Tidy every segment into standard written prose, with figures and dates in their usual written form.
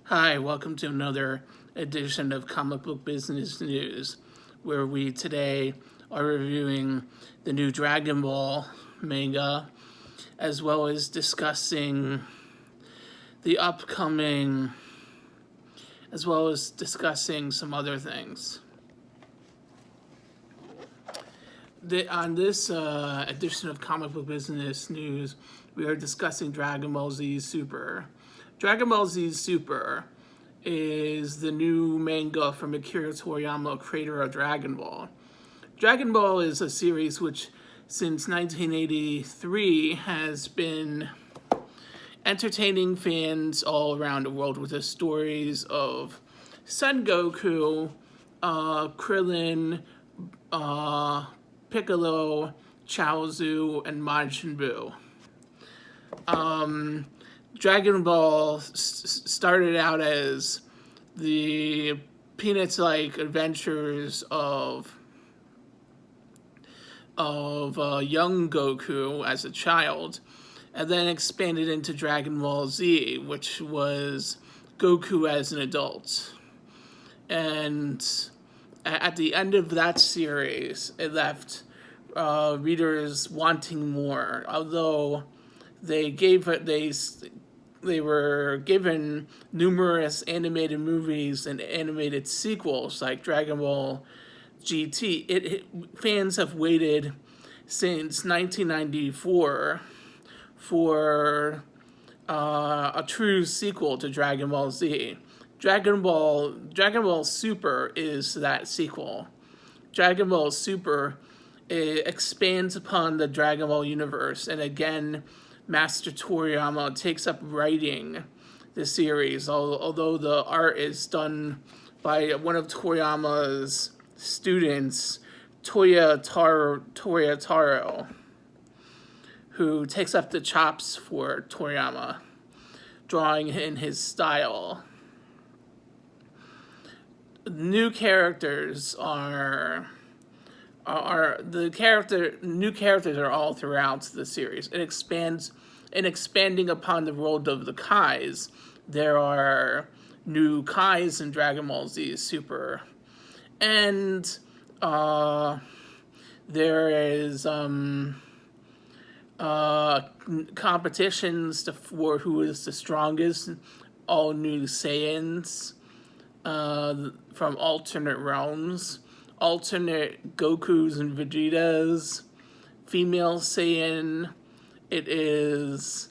Hi, welcome to another edition of Comic Book Business News, where we today are reviewing the new Dragon Ball manga, as well as discussing the upcoming, as well as discussing some other things. On this edition of Comic Book Business News, we are discussing Dragon Ball Z Super. Dragon Ball Z Super is the new manga from Akira Toriyama, creator of Dragon Ball. Dragon Ball is a series which, since 1983, has been entertaining fans all around the world with the stories of Son Goku, Krillin, Piccolo, Chaozu, and Majin Buu. Dragon Ball started out as the Peanuts-like adventures of young Goku as a child, and then expanded into Dragon Ball Z, which was Goku as an adult. And at the end of that series, it left readers wanting more, although they were given numerous animated movies and animated sequels like Dragon Ball GT. Fans have waited since 1994 for a true sequel to Dragon Ball Z. Dragon Ball Super is that sequel. Dragon Ball Super expands upon the Dragon Ball universe, and again, Master Toriyama takes up writing the series, although the art is done by one of Toriyama's students, Toya Taro, who takes up the chops for Toriyama, drawing in his style. New characters are new characters are all throughout the series. It expands, in expanding upon the world of the Kais. There are new Kais in Dragon Ball Z Super, and there is competitions for who is the strongest. All new Saiyans from alternate realms. Alternate Gokus and Vegetas, female Saiyan. It is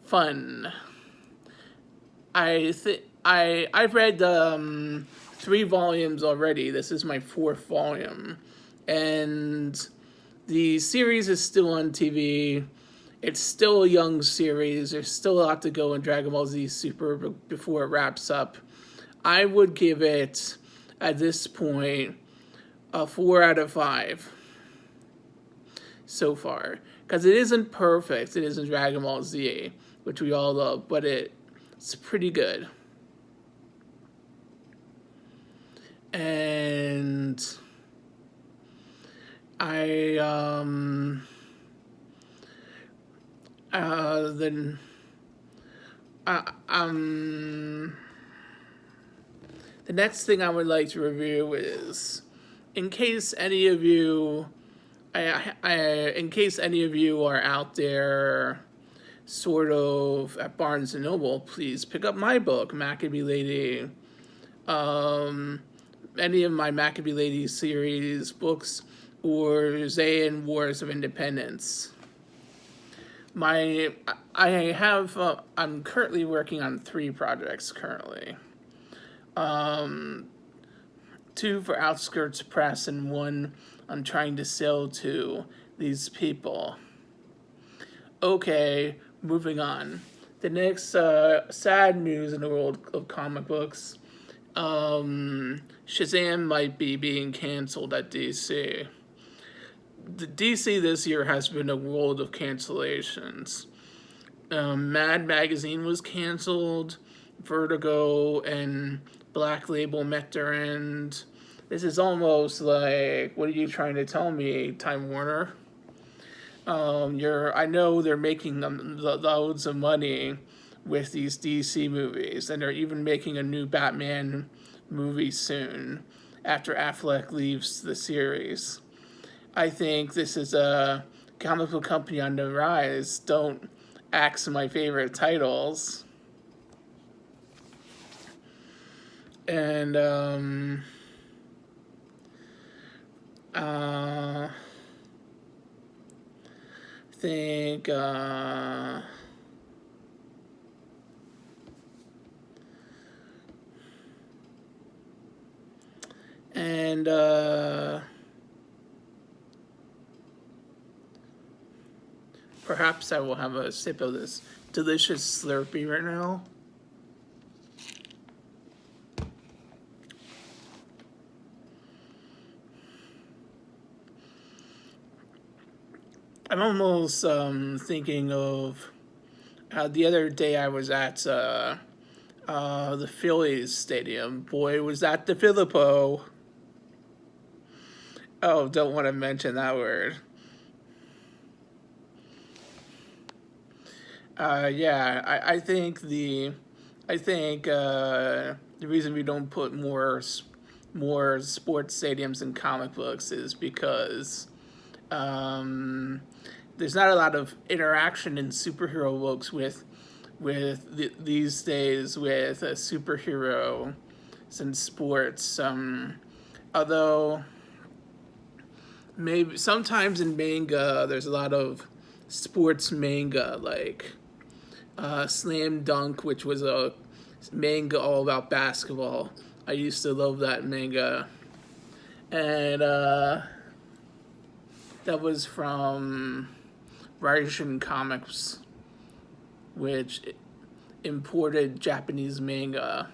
fun. I've read 3 volumes already. This is my 4th volume, and the series is still on TV. It's still a young series. There's still a lot to go in Dragon Ball Z Super before it wraps up. I would give it, at this point, a 4 out of 5 so far, because it isn't perfect. It isn't Dragon Ball Z, which we all love, but it's pretty good. And the next thing I would like to review is, in case any of you are out there sort of at Barnes & Noble, please pick up my book, Maccabee Lady. Any of my Maccabee Lady series books, or Zayn Wars of Independence. I'm currently working on 3 projects currently. 2 for Outskirts Press, and 1 I'm trying to sell to these people. Okay, moving on. The next sad news in the world of comic books, Shazam might be being canceled at DC. The DC this year has been a world of cancellations. Mad Magazine was canceled, Vertigo and Black Label met their end. This is almost like, what are you trying to tell me, Time Warner? I know they're making loads of money with these DC movies, and they're even making a new Batman movie soon after Affleck leaves the series. I think this is a comic book company on the rise. Don't axe my favorite titles. And think and perhaps I will have a sip of this delicious Slurpee right now. I'm almost thinking of the other day I was at the Phillies stadium. Boy, was that the Filippo. Oh, don't want to mention that word. Yeah, I think the reason we don't put more sports stadiums in comic books is because there's not a lot of interaction in superhero books these days with a superhero in sports. Although maybe sometimes in manga there's a lot of sports manga like Slam Dunk, which was a manga all about basketball. I used to love that manga, and that was from Raijin Comics, which imported Japanese manga.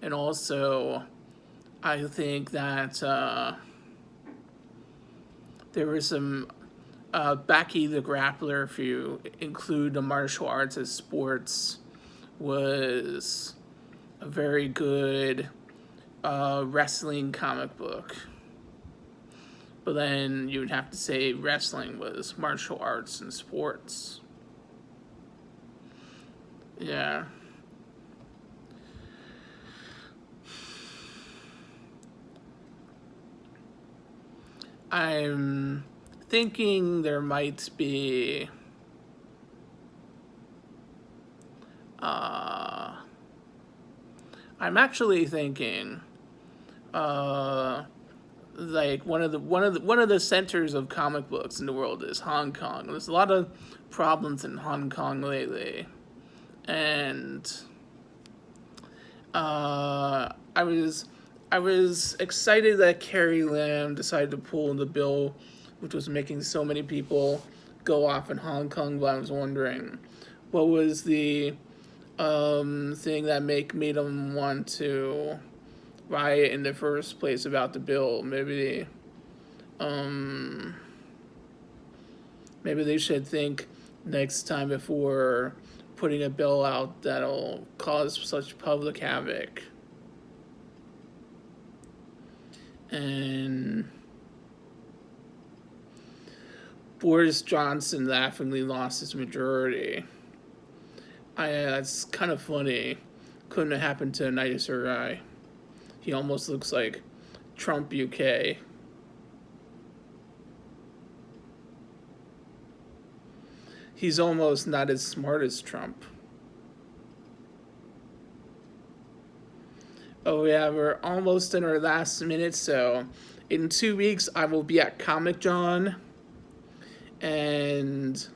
And also, I think that there was some Baki the Grappler, if you include the martial arts as sports, was a very good wrestling comic book. But then you would have to say wrestling was martial arts and sports. Yeah. I'm thinking there might be I'm actually thinking like one of the centers of comic books in the world is Hong Kong. There's a lot of problems in Hong Kong lately, and I was excited that Carrie Lam decided to pull the bill, which was making so many people go off in Hong Kong. But I was wondering, what was the thing that made them want to riot in the first place about the bill? Maybe they should think next time before putting a bill out that'll cause such public havoc. And Boris Johnson laughingly lost his majority. That's kind of funny. Couldn't have happened to a nicer guy. He almost looks like Trump UK. He's almost not as smart as Trump. Oh yeah, we're almost in our last minute, so in 2 weeks I will be at Comic Con, and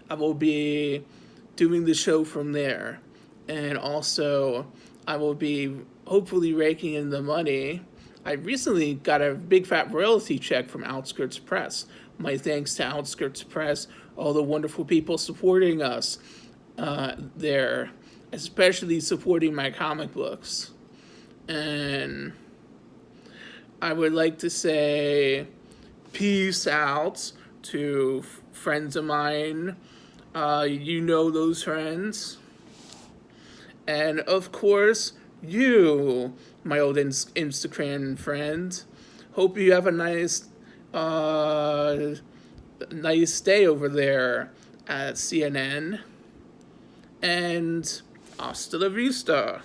I will be doing the show from there. And also, I will be hopefully raking in the money. I recently got a big fat royalty check from Outskirts Press. My thanks to Outskirts Press, all the wonderful people supporting us there, especially supporting my comic books. And I would like to say peace out to friends of mine. You know those friends. And of course, you, my old Instagram friend. Hope you have a nice day over there at CNN. and hasta la vista.